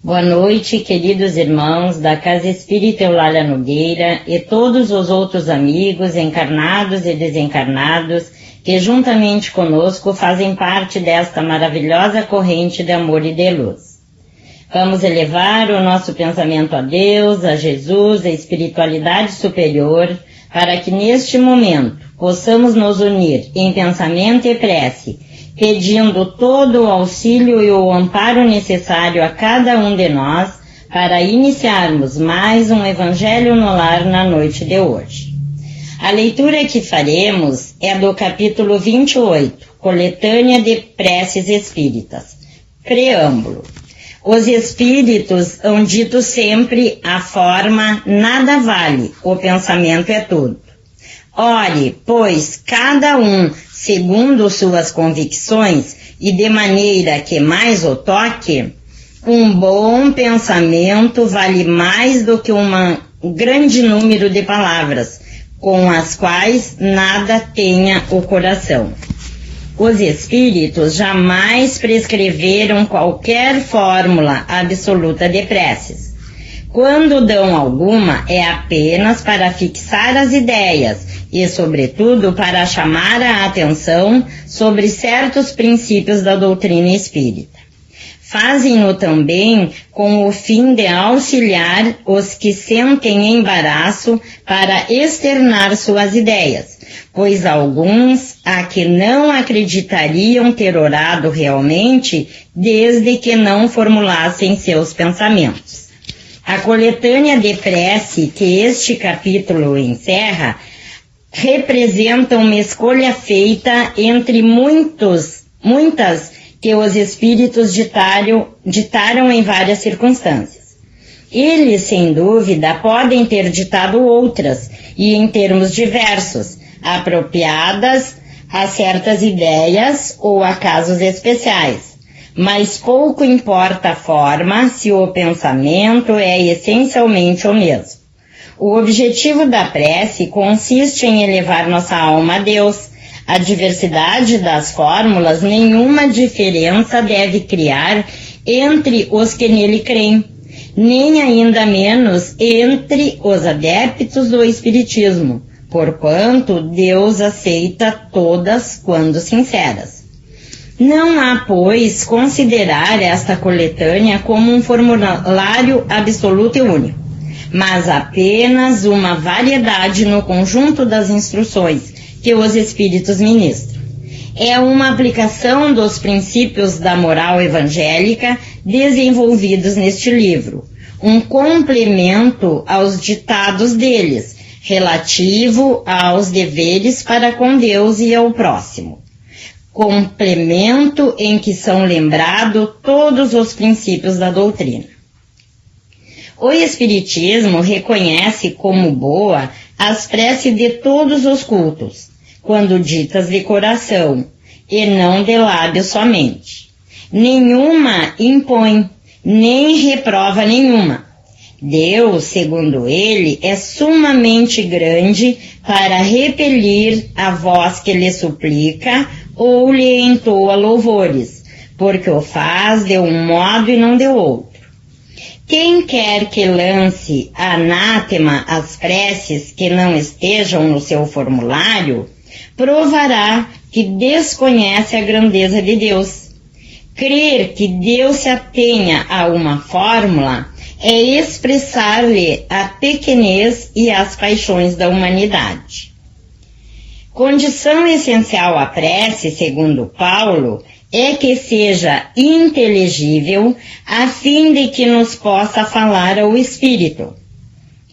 Boa noite, queridos irmãos da Casa Espírita Eulália Nogueira e todos os outros amigos, encarnados e desencarnados, que juntamente conosco fazem parte desta maravilhosa corrente de amor e de luz. Vamos elevar o nosso pensamento a Deus, a Jesus, a espiritualidade superior, para que neste momento possamos nos unir em pensamento e prece, pedindo todo o auxílio e o amparo necessário a cada um de nós para iniciarmos mais um Evangelho no Lar na noite de hoje. A leitura que faremos é do capítulo 28, Coletânea de Preces Espíritas. Preâmbulo. Os Espíritos hão dito sempre a forma nada vale, o pensamento é tudo. Ore, pois, cada um segundo suas convicções e de maneira que mais o toque, um bom pensamento vale mais do que um grande número de palavras, com as quais nada tenha o coração. Os Espíritos jamais prescreveram qualquer fórmula absoluta de preces. Quando dão alguma, é apenas para fixar as ideias e, sobretudo, para chamar a atenção sobre certos princípios da doutrina espírita. Fazem-no também com o fim de auxiliar os que sentem embaraço para externar suas ideias, pois alguns a que não acreditariam ter orado realmente desde que não formulassem seus pensamentos. A coletânea de prece que este capítulo encerra representa uma escolha feita entre muitas que os Espíritos ditaram em várias circunstâncias. Eles, sem dúvida, podem ter ditado outras, e em termos diversos, apropriadas a certas ideias ou a casos especiais. Mas pouco importa a forma se o pensamento é essencialmente o mesmo. O objetivo da prece consiste em elevar nossa alma a Deus. A diversidade das fórmulas nenhuma diferença deve criar entre os que nele creem, nem ainda menos entre os adeptos do Espiritismo, porquanto Deus aceita todas quando sinceras. Não há, pois, considerar esta coletânea como um formulário absoluto e único, mas apenas uma variedade no conjunto das instruções que os Espíritos ministram. É uma aplicação dos princípios da moral evangélica desenvolvidos neste livro, um complemento aos ditados deles, relativo aos deveres para com Deus e ao próximo. Complemento em que são lembrados todos os princípios da doutrina. O Espiritismo reconhece como boa as preces de todos os cultos, quando ditas de coração, e não de lábio somente. Nenhuma impõe, nem reprova nenhuma. Deus, segundo ele, é sumamente grande para repelir a voz que lhe suplica ou lhe entoa louvores, porque o faz de um modo e não de outro. Quem quer que lance anátema às preces que não estejam no seu formulário, provará que desconhece a grandeza de Deus. Crer que Deus se atenha a uma fórmula é expressar-lhe a pequenez e as paixões da humanidade. Condição essencial à prece, segundo Paulo, é que seja inteligível a fim de que nos possa falar ao Espírito.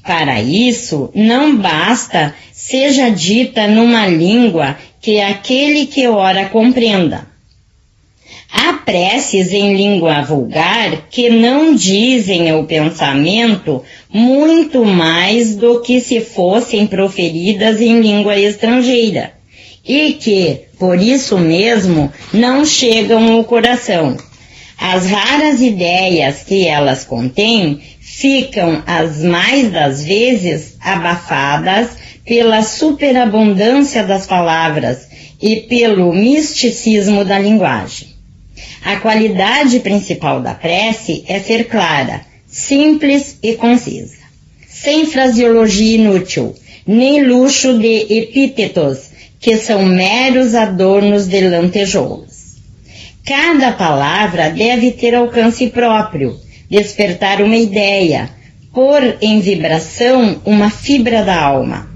Para isso, não basta seja dita numa língua que aquele que ora compreenda. Há preces em língua vulgar que não dizem o pensamento muito mais do que se fossem proferidas em língua estrangeira, e que, por isso mesmo, não chegam ao coração. As raras ideias que elas contêm ficam, as mais das vezes, abafadas pela superabundância das palavras e pelo misticismo da linguagem. A qualidade principal da prece é ser clara, simples e concisa, sem fraseologia inútil, nem luxo de epítetos, que são meros adornos de lantejoulas. Cada palavra deve ter alcance próprio, despertar uma ideia, pôr em vibração uma fibra da alma.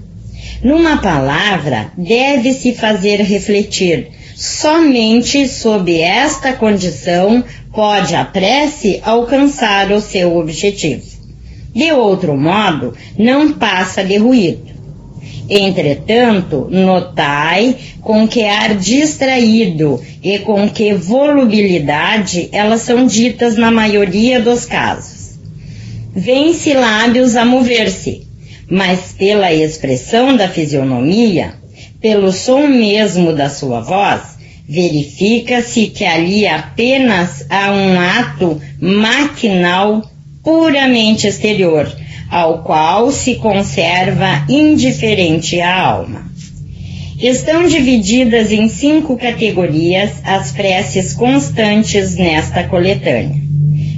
Numa palavra, deve-se fazer refletir. Somente sob esta condição pode a prece alcançar o seu objetivo. De outro modo, não passa de ruído. Entretanto, notai com que ar distraído e com que volubilidade elas são ditas na maioria dos casos. Vêm-se lábios a mover-se, mas pela expressão da fisionomia, pelo som mesmo da sua voz, verifica-se que ali apenas há um ato maquinal puramente exterior, ao qual se conserva indiferente a alma. Estão divididas em 5 categorias as preces constantes nesta coletânea.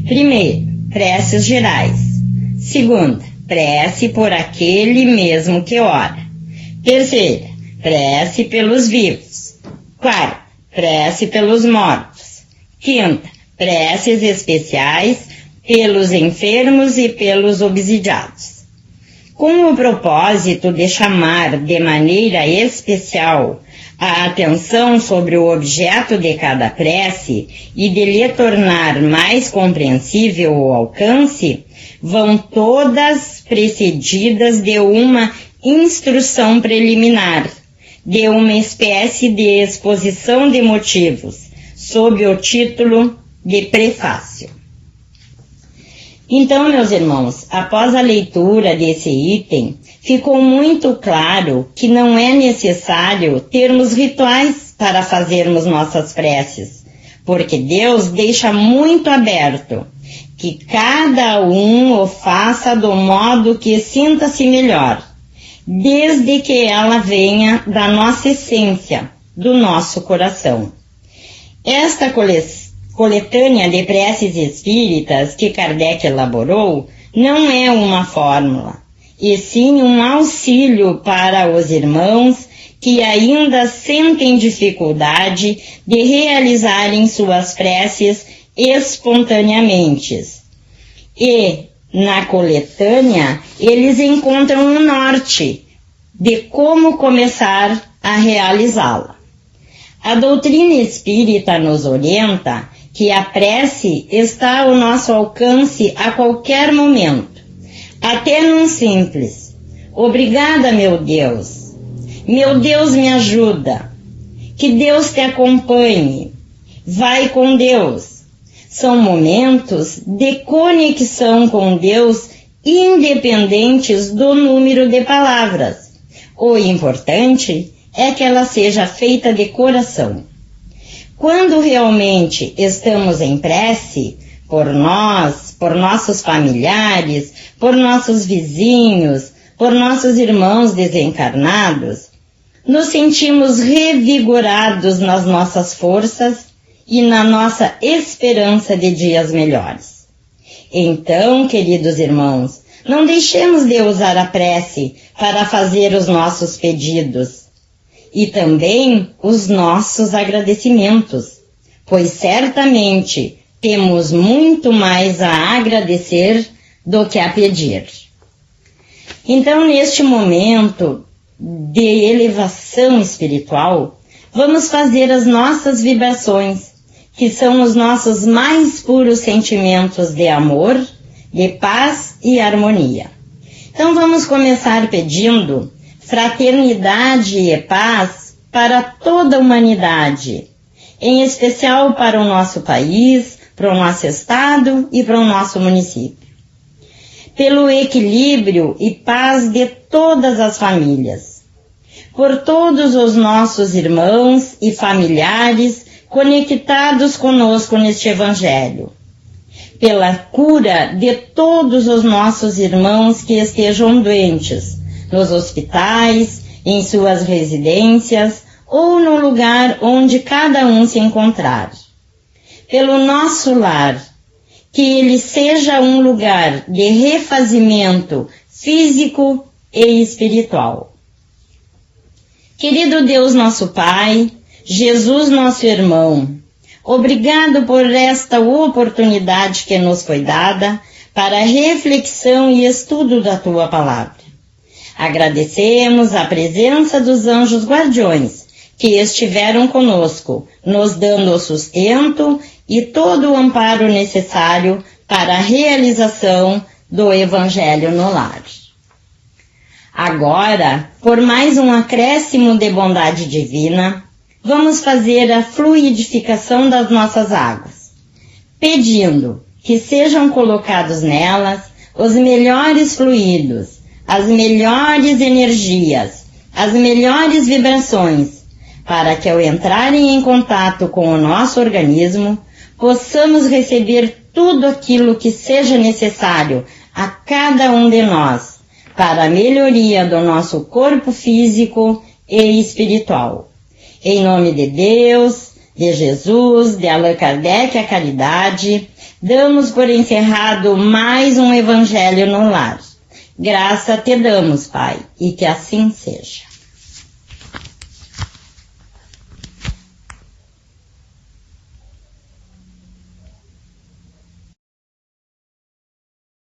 Primeiro, preces gerais. Segunda, prece por aquele mesmo que ora. Terceira, prece pelos vivos. Quarta, prece pelos mortos. Quinta, preces especiais pelos enfermos e pelos obsidiados. Com o propósito de chamar de maneira especial a atenção sobre o objeto de cada prece e de lhe tornar mais compreensível o alcance, vão todas precedidas de uma instrução preliminar, de uma espécie de exposição de motivos, sob o título de prefácio. Então, meus irmãos, após a leitura desse item, ficou muito claro que não é necessário termos rituais para fazermos nossas preces, porque Deus deixa muito aberto que cada um o faça do modo que sinta-se melhor, desde que ela venha da nossa essência, do nosso coração. Esta coletânea de preces espíritas que Kardec elaborou não é uma fórmula, e sim um auxílio para os irmãos que ainda sentem dificuldade de realizarem suas preces espontaneamente. E, na coletânea, eles encontram um norte de como começar a realizá-la. A doutrina espírita nos orienta que a prece está ao nosso alcance a qualquer momento, até num simples: obrigada, meu Deus me ajuda, que Deus te acompanhe, vai com Deus. São momentos de conexão com Deus independentes do número de palavras. O importante é que ela seja feita de coração. Quando realmente estamos em prece, por nós, por nossos familiares, por nossos vizinhos, por nossos irmãos desencarnados, nos sentimos revigorados nas nossas forças e na nossa esperança de dias melhores. Então, queridos irmãos, não deixemos de usar a prece para fazer os nossos pedidos e também os nossos agradecimentos, pois certamente temos muito mais a agradecer do que a pedir. Então, neste momento de elevação espiritual, vamos fazer as nossas vibrações, que são os nossos mais puros sentimentos de amor, de paz e harmonia. Então vamos começar pedindo fraternidade e paz para toda a humanidade, em especial para o nosso país, para o nosso estado e para o nosso município. Pelo equilíbrio e paz de todas as famílias, por todos os nossos irmãos e familiares conectados conosco neste Evangelho, pela cura de todos os nossos irmãos que estejam doentes, nos hospitais, em suas residências ou no lugar onde cada um se encontrar. pelo nosso lar, que ele seja um lugar de refazimento físico e espiritual. Querido Deus nosso Pai, Jesus nosso irmão, obrigado por esta oportunidade que nos foi dada para reflexão e estudo da Tua Palavra. Agradecemos a presença dos anjos guardiões que estiveram conosco, nos dando o sustento e todo o amparo necessário para a realização do Evangelho no lar. Agora, por mais um acréscimo de bondade divina, vamos fazer a fluidificação das nossas águas, pedindo que sejam colocados nelas os melhores fluidos, as melhores energias, as melhores vibrações, para que ao entrarem em contato com o nosso organismo, possamos receber tudo aquilo que seja necessário a cada um de nós, para a melhoria do nosso corpo físico e espiritual. Em nome de Deus, de Jesus, de Allan Kardec, a caridade, damos por encerrado mais um Evangelho no lar. Graça te damos, Pai, e que assim seja.